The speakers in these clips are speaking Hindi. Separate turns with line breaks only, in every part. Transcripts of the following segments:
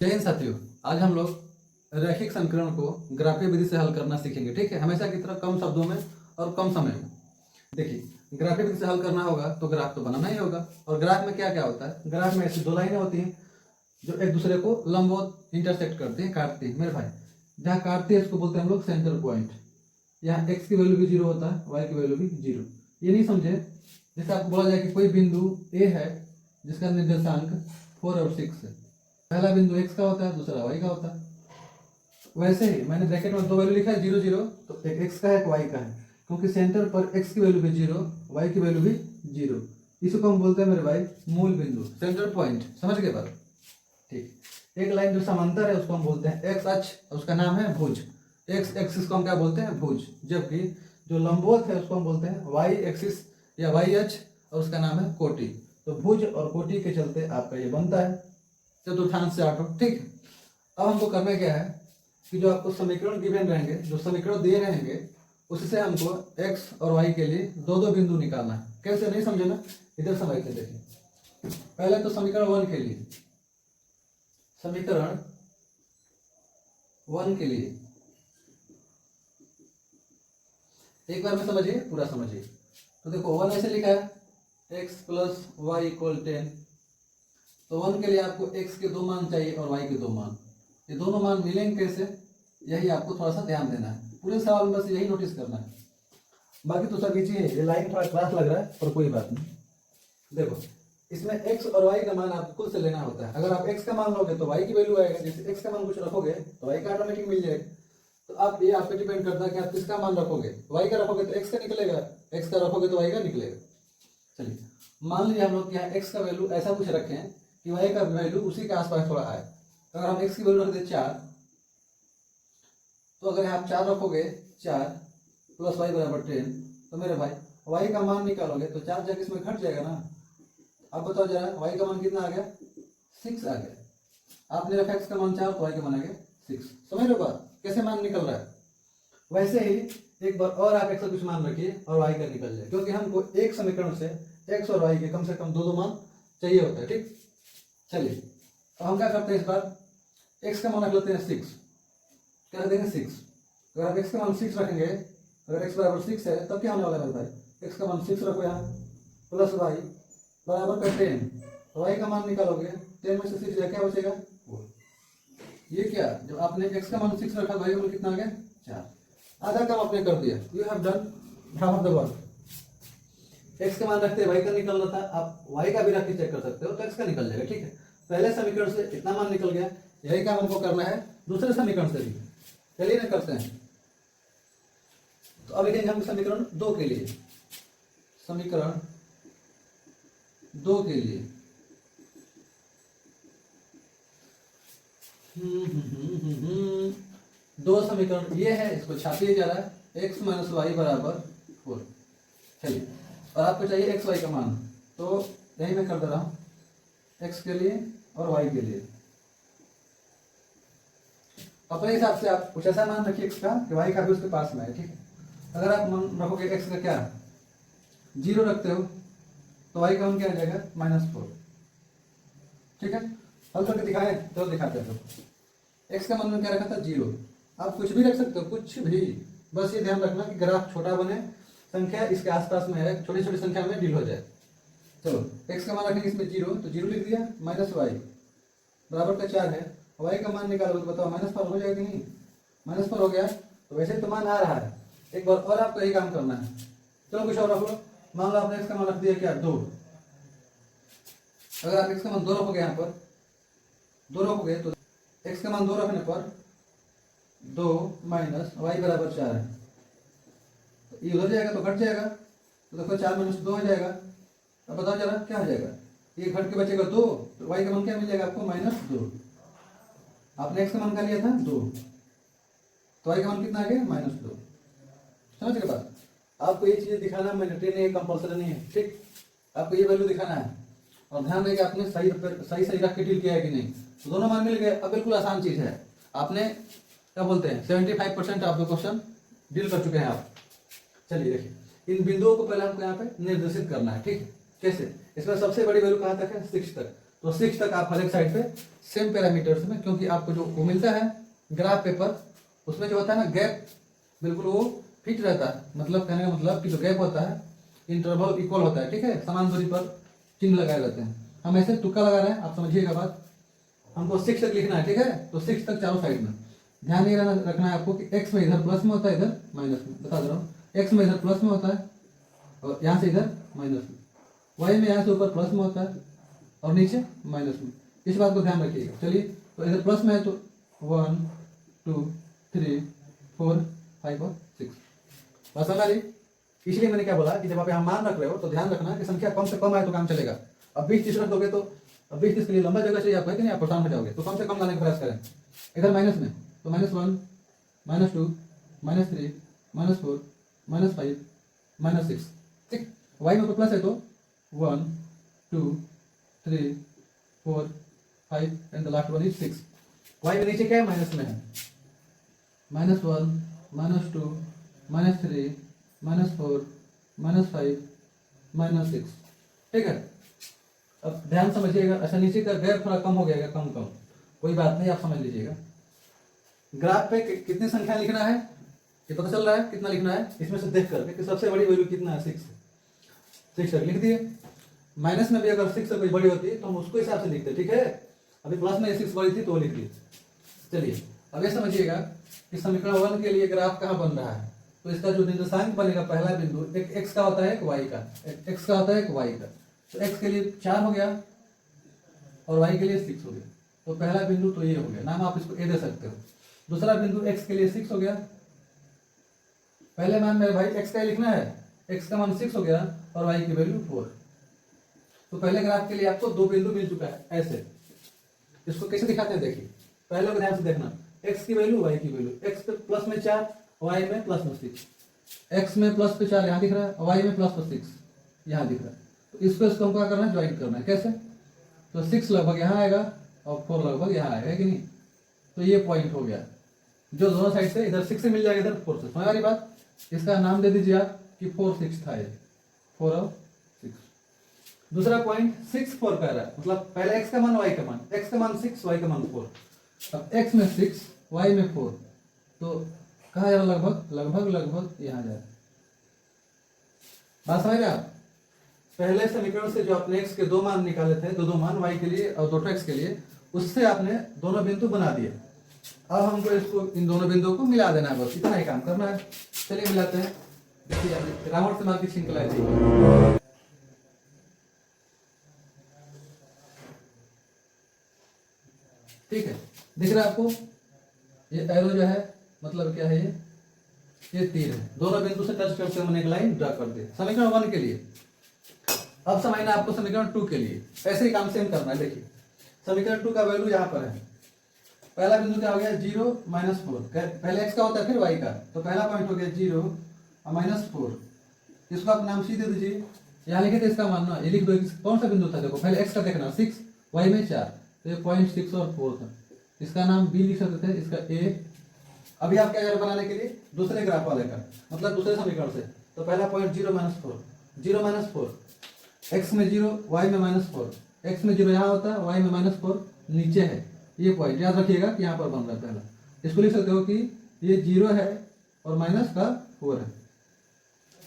जय हिंद साथियों, आज हम लोग रैखिक समीकरण को ग्राफीय विधि से हल करना सीखेंगे। ठीक है, हमेशा की तरह कम शब्दों में और कम समय में। देखिए, ग्राफीय विधि से हल करना होगा तो ग्राफ तो बनाना ही होगा। और ग्राफ में क्या क्या होता है? ग्राफ में ऐसी दो लाइनें होती हैं जो एक दूसरे को लंबवत इंटरसेक्ट करती हैं, काटती हैं। मेरे भाई, जहाँ काटती है उसको बोलते हैं हम लोग सेंटर पॉइंट। यहाँ एक्स की वैल्यू भी जीरो होता है, वाई की वैल्यू भी जीरो। ये नहीं समझे, जैसे आपको बोला जाए कि कोई बिंदु ए है जिसका निर्देशांक 4 और 6 है। पहला बिंदु x का होता है, दूसरा y का होता है। वैसे ही मैंने ब्रैकेट में दो वैल्यू लिखा है, 0 0, तो एक x का है, एक y का है। क्योंकि सेंटर पर x की वैल्यू भी 0, y की वैल्यू भी 0। इसको हम बोलते हैं मेरे भाई मूल बिंदु, सेंटर पॉइंट। समझ गए बात? ठीक। एक लाइन जो समांतर है उसको हम बोलते हैं x अक्ष, उसका नाम है भुज। x एक्सिस को हम क्या बोलते हैं? भुज। जबकि जो लंबवत है उसको हम बोलते हैं y एक्सिस या y अक्ष, और उसका नाम है कोटि। तो भुज और कोटि के चलते आपका ये बनता है चतुर्थांश से आठों। ठीक है, अब हमको करना क्या है कि जो आपको समीकरण गिवन रहेंगे, जो समीकरण दिए रहेंगे, उससे हमको x और y के लिए दो दो बिंदु निकालना है। कैसे, नहीं समझे ना? इधर समझ के देखिए। पहले तो समीकरण 1 के लिए, समीकरण 1 के लिए एक बार में समझिए, पूरा समझिए। तो देखो 1 ऐसे लिखा है, x प्लस वाई इक्वल 10। तो 1 के लिए आपको x के दो मान चाहिए और y के दो मान। ये दोनों मान मिलेंगे कैसे, यही आपको थोड़ा सा ध्यान देना है। पूरे सवाल में बस यही नोटिस करना है, बाकी तो सब इजी है। ये लाइन थोड़ा क्लास लग रहा है पर कोई बात नहीं। देखो, इसमें x और y का मान आपको खुद से लेना होता है। अगर आप x का मान लोगे तो y की वैल्यू आएगा, जैसे x का मान कुछ रखोगे तो y का ऑटोमेटिक मिल जाएगा। तो आप ये आप पे डिपेंड करता है कि आप किसका मान रखोगे। y का रखोगे तो x का निकलेगा, x का रखोगे तो y का निकलेगा। चलिए, मान लीजिए हम लोग यहाँ x का वैल्यू ऐसा कुछ रखें कि y का वैल्यू उसी के आसपास थोड़ा आए। तो अगर हम x की वैल्यू रख दे 4, तो अगर आप 4 रखोगे, 4 प्लस वाई बराबर 10, तो मेरे भाई y का मान निकालोगे तो 4 जगह इसमें घट जाएगा ना। अब बताओ जरा, y का मान कितना आ गया? 6 आ गया। आपने रखा x का मान 4 तो y का मान आ गया 6। समझ लो बात, कैसे मान निकल रहा है? वैसे ही एक बार और आप x का कुछ मान रखिए और y का निकल जाए, क्योंकि हमको एक समीकरण से x और y के कम से कम दो दो मान चाहिए होता है। ठीक, चलिए अब हम क्या करते हैं, इस बार x का मान रख लेते हैं 6। क्या रख देंगे? 6। अगर आप x का मान 6 रखेंगे, अगर x बराबर 6 है, तब क्या होने वाला है भाई? x का मान 6 रखो यहाँ, प्लस y बराबर का 10। तो y का मान निकालोगे, 10 में से 6 जाए क्या बचेगा? 4। ये क्या, जब आपने x का मान 6 रखा, y का मान कितना आ गया? 4। आधा काम आपने कर दिया। You have done half of the work. x का मान रखते y का निकल रहा था, आप y का भी रख के चेक कर सकते हो तो x का निकल जाएगा। ठीक है, पहले समीकरण से इतना मान निकल गया, यही काम हमको करना है दूसरे समीकरण से भी। चलिए ना करते हैं। तो अब लिखेंगे हम समीकरण 2 के लिए, समीकरण 2 के लिए दो समीकरण ये है, इसको छापिए जा रहा है, x माइनस वाई बराबर 4। चलिए, और आपको चाहिए x y का मान, तो यही मैं कर दे रहा हूँ x के लिए और y के लिए। अपने हिसाब से आप कुछ ऐसा मान रखिए x का कि y का भी उसके पास में है। ठीक है, अगर आप मान रखोगे x का क्या 0 रखते हो, तो y का मान क्या आ जाएगा? -4। ठीक है, हल करके दिखाएं तो दिखाते हैं। तो x का मान में क्या रखा था? 0। आप कुछ भी रख सकते हो, कुछ भी, बस ये ध्यान रखना कि ग्राफ छोटा बने, संख्या इसके आसपास में है, छोटी छोटी संख्या में डील हो जाए। चलो, x का मान रखेंगे इसमें 0, तो 0 लिख दिया, माइनस वाई बराबर का 4 है। y का मान निकालो तो बताओ -4 हो जाएगा कि नहीं? -4 हो गया, तो वैसे तो मान आ रहा है। एक बार और आपको यही काम करना है। चलो कुछ और रख लो। मान लो आपने x का मान रख दिया क्या? 2। अगर आप x का मान 2 रखोगे, यहाँ पर 2 रखोगे, तो x का मान 2 रखने पर 2 माइनस वाई बराबर 4 है, तो ये हो जाएगा तो घट जाएगा। तो देखो 4 - 2 हो जाएगा। अब बताओ जरा क्या हो जाएगा? ये घट के बचेगा 2, तो y का मान क्या मिल जाएगा आपको? -2। आपने x का मान क्या लिया था? 2, तो y का मान कितना आ गया? -2। समझ गए बात? आपको ये चीजें दिखाना मैंडेटरी नहीं है, कंपल्सरी नहीं है। ठीक, आपको ये वैल्यू दिखाना है, और ध्यान दें कि आपने सही रख के डील किया है कि नहीं। तो दोनों मान मिल गए। अब बिल्कुल आसान चीज है, आपने क्या बोलते हैं 75% ऑफ द क्वेश्चन डील कर चुके हैं आप। चलिए देखिए, इन बिंदुओं को पहले हमको यहाँ पे निर्देशित करना है। ठीक है, कैसे? इसमें सबसे बड़ी वैल्यू कहाँ तक है? 6 तक। तो 6 तक आप हर एक साइड पे सेम पैरामीटर्स में, क्योंकि आपको जो वो मिलता है ग्राफ पेपर, उसमें जो होता है ना गैप बिल्कुल वो फिट रहता है, मतलब कहने का मतलब कि जो गैप होता है इंटरवल इक्वल होता है, ठीक है, समान दूरी पर चिन्ह लगाए रहते हैं। हम ऐसे तुक्का लगा रहे हैं, आप समझिएगा बात। हमको 6 तक लिखना है, ठीक है, तो 6 तक चारों साइड में ध्यान ये रखना है आपको कि एक्स में इधर प्लस में होता है, इधर माइनस में, बता दे रहा हूँ, एक्स में इधर प्लस में होता है और यहाँ से इधर माइनस में, वाई में यहाँ से ऊपर प्लस में होता है और नीचे माइनस में। इस बात को ध्यान रखिएगा। चलिए, तो इधर प्लस में है तो 1 2 3 4 5 और 6 बस समझ ली। इसलिए मैंने क्या बोला कि जब आप यहाँ मान रख रहे हो तो ध्यान रखना कि संख्या कम से कम आए तो काम चलेगा। अब 20 30 रख दोगे तो अब 20 30 के लिए लंबा जगह चाहिए आपको, है कि नहीं, आप परेशान हो जाओगे, तो कम से कम लाने का प्रयास करें। इधर माइनस में तो -1 -2 -3 -4 -5 -6, ठीक। वाई में तो प्लस है तो 1 2 3 4 5 and the last one is 6। Y में नीचे क्या है, माइनस में है, -1 -2 -3 -4 -5 -6, ठीक है। अब ध्यान समझिएगा। अच्छा, नीचे का गैप थोड़ा कम हो गया, कम कोई बात नहीं, आप समझ लीजिएगा। ग्राफ पे कितनी संख्या लिखना है ये पता चल रहा है, कितना लिखना है इसमें से देख करके कि सबसे बड़ी वैल्यू कितना है, 6 तक लिख दिए। माइनस में भी अगर 6 से कोई बड़ी होती है तो हम उसको हिसाब से लिखते, ठीक है। अभी प्लस में 6 बड़ी थी तो लिख दी। चलिए, अब ये समझिएगा कि समीकरण 1 के लिए ग्राफ कहाँ बन रहा है, तो इसका जो निर्देशांक बनेगा, पहला बिंदु एक एक्स का होता है, एक वाई का, एक एक्स का होता है, एक वाई का। तो एक्स के लिए 4 हो गया और वाई के लिए 6 हो गया, तो पहला बिंदु तो ये हो गया, नाम आप इसको ए दे सकते हो। दूसरा बिंदु एक्स के लिए 6 हो गया, पहले मान मेरे भाई एक्स का लिखना है, एक्स का मान 6 हो गया और वाई की वैल्यू 4। तो पहले ग्राफ के लिए आपको 2 बिंदु मिल चुका है। ऐसे इसको कैसे दिखाते हैं, देखिए, पहले को ध्यान से देखना, एक्स की वैल्यू वाई की वैल्यू, एक्स पे प्लस में 4, वाई में प्लस में 6, एक्स में प्लस पे 4 यहाँ दिख रहा है, वाई में प्लस पे 6 यहाँ दिख रहा है। तो इसको हमको क्या करना है, ज्वाइन करना है। कैसे, तो 6 लगभग यहाँ आएगा और 4 लगभग यहाँ आएगा, कि नहीं। तो ये पॉइंट हो गया, जो दोनों साइड से, इधर 6 से मिल जाएगा, इधर 4 से। समझ वाली बात। इसका नाम दे दीजिए आप कि 4 6 था, ये 4 और 6। दूसरा पॉइंट 6 4 कह रहा है, मतलब पहले एक्स का मान वाई का मान, एक्स का मान 6 वाई का मान 4। अब एक्स में 6 वाई में 4, तो कहाँ जा रहा, लगभग यहाँ जा रहा है। बात समझ रहे आप। पहले समीकरण से जो आपने एक्स के 2 मान निकाले थे, दो मान वाई के लिए और 2 एक्स के लिए, उससे आपने दोनों बिंदु बना दिए। अब हमको इसको, इन दोनों बिंदुओं को मिला देना है, बस इतना ही काम करना है। चलिए मिलाते हैं। देखिए, रावण से मार की श्रृंखला है, ठीक है, दिख रहा है आपको। ये एरो जो है, मतलब क्या है, ये तीर है, दोनों बिंदु से टच करते मैंने एक लाइन ड्रा कर दी समीकरण 1 के लिए। अब समझना आपको समीकरण 2 के लिए, ऐसे ही काम सेम करना है। देखिए, समीकरण 2 का वैल्यू यहाँ पर है। पहला बिंदु क्या हो गया, 0 -4, पहले एक्स का होता है फिर वाई का, तो पहला पॉइंट हो गया 0 और -4। इसको आप नाम सी दे दीजिए। यहाँ लिखे थे इसका मानना, ये लिख दो कौन सा बिंदु था। देखो, पहले एक्स का देखना 6, वाई में 4, तो ये पॉइंट 6 और 4 था। इसका नाम बी लिख सकते थे, इसका ए। अभी आप क्या करें बनाने के लिए, दूसरे ग्राफ वाले का, मतलब दूसरे समीकरण से। तो पहला पॉइंट 0 -4, एक्स में 0 वाई में -4, एक्स में 0 यहाँ होता है, वाई में -4 नीचे है। ये पॉइंट याद रखिएगा कि यहाँ पर बन रहा है। पहला इसको लिख सकते हो कि ये 0 है और माइनस का 4 है।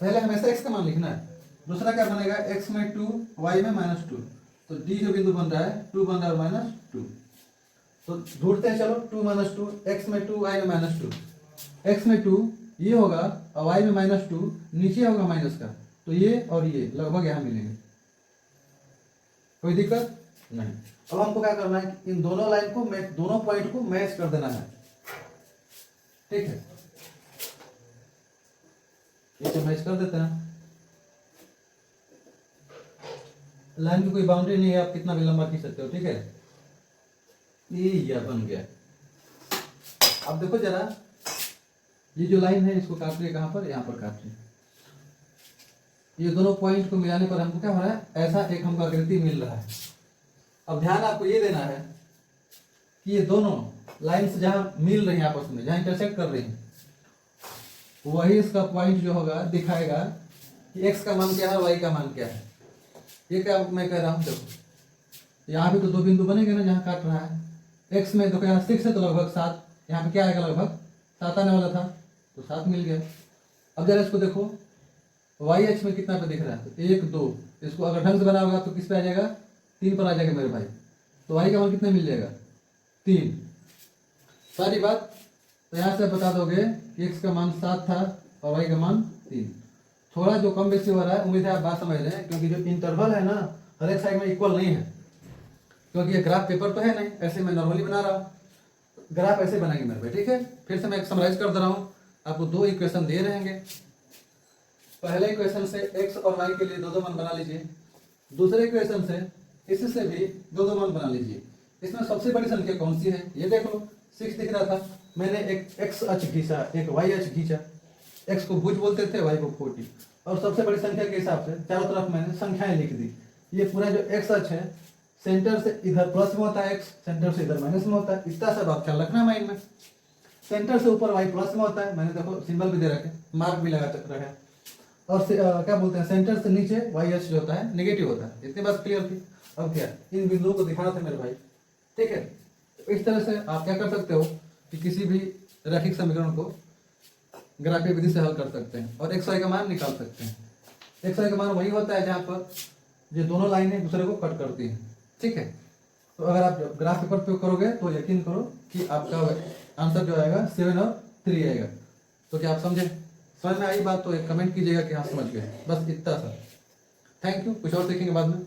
पहले हमेशा एक्स का मान लिखना है। दूसरा क्या बनेगा, एक्स में 2 वाई में -2, तो डी जो बिंदु बन रहा है 2 बन रहा है -2। तो ढूंढते हैं, चलो 2 - 2, एक्स में 2 वाई में -2, एक्स में 2 ये होगा और वाई में -2 नीचे होगा माइनस का, तो ये और ये लगभग यहाँ मिलेंगे, कोई दिक्कत नहीं। अब हमको क्या करना है, इन दोनों लाइन को, दोनों पॉइंट को मैच कर देना है, ठीक है। इसे मैच कर देते हैं। लाइन की कोई बाउंड्री नहीं है, आप कितना भी लंबा खींच सकते हो, ठीक है। ये बन गया। अब देखो जरा, ये जो लाइन है इसको काट रही, कहां पर, यहां पर काट रही। ये दोनों पॉइंट को मिलाने पर हमको क्या हो रहा है, ऐसा एक हमको आकृति मिल रहा है। अब ध्यान आपको ये देना है कि ये दोनों लाइन्स जहां मिल रही हैं आपस में, जहां इंटरसेक्ट कर रही हैं, वही इसका पॉइंट जो होगा दिखाएगा कि एक्स का मान क्या है, वाई का मान क्या है। ये क्या मैं कह रहा हूं, देखो यहाँ भी तो 2 बिंदु बनेंगे ना जहाँ काट रहा है। एक्स में देखो यहाँ 6 है तो लगभग 7, यहाँ पे क्या आएगा लगभग 7 आने वाला था, तो 7 मिल गया। अब जरा इसको देखो वाई एच में कितना पे दिख रहा है, तो 1 2, इसको अगर ढंग से बना होगा तो किस पे आ जाएगा, 3 पर आ जाएगा मेरे भाई। तो वाई का मान कितना मिल जाएगा, 3। सारी बात तो यहाँ से बता दोगे कि एक्स का मान 7 था और वाई का मान 3। थोड़ा जो कम बेसी हो रहा है, उम्मीद है आप बात समझ रहे हैं, क्योंकि जो इंटरवल है ना हर एक साइड में इक्वल नहीं है, क्योंकि ये ग्राफ पेपर तो है नहीं, ऐसे मैं नॉर्मली बना रहा हूँ। ग्राफ ऐसे बनाएंगे मेरे भाई, ठीक है। फिर से मैं समराइज कर दे रहा हूँ, आपको 2 इक्वेशन दे रहेंगे। पहले इक्वेशन से एक्स और वाई के लिए 2 मान बना लीजिए, दूसरे इक्वेशन से इसी से भी 2 मान बना लीजिए। इसमें सबसे बड़ी संख्या कौन सी है, ये देख लो। 6 दिख रहा था, मैंने एक एक्स अक्ष खींचा, एक वाई अक्ष खींचा। एक्स को भुज बोलते थे, वाई को 40, और सबसे बड़ी संख्या के हिसाब से चारों तरफ मैंने संख्याएं लिख दी। ये पूरा जो एक्स अक्ष है, सेंटर से इधर प्लस में होता है एक्स, सेंटर से इधर माइनस में होता है, इतना सब आप ख्याल रखना माइंड में। सेंटर से ऊपर वाई प्लस में होता है, मैंने देखो सिंबल भी दे रखे, मार्क भी लगा रखा है। और क्या बोलते हैं, सेंटर से नीचे वाई एच जो होता है नेगेटिव होता है। इतनी बात क्लियर थी। अब क्या इन बिंदुओं को दिखाना था मेरे भाई, ठीक है। तो इस तरह से आप क्या कर सकते हो कि किसी भी रैखिक समीकरण को ग्राफीय विधि से हल कर सकते हैं और एक्स वाई का मान निकाल सकते हैं। एक्स वाई का मान वही होता है जहाँ पर ये दोनों लाइनें दूसरे को कट करती हैं, ठीक है। तो अगर आप ग्राफ पेपर पे करोगे तो यकीन करो कि आपका आंसर जो आएगा 7 और 3 आएगा। तो क्या आप समझे, समझ में आई बात, तो एक कमेंट कीजिएगा कि हाँ समझ गए। बस इतना सा, थैंक यू। कुछ और सीखेंगे बाद में।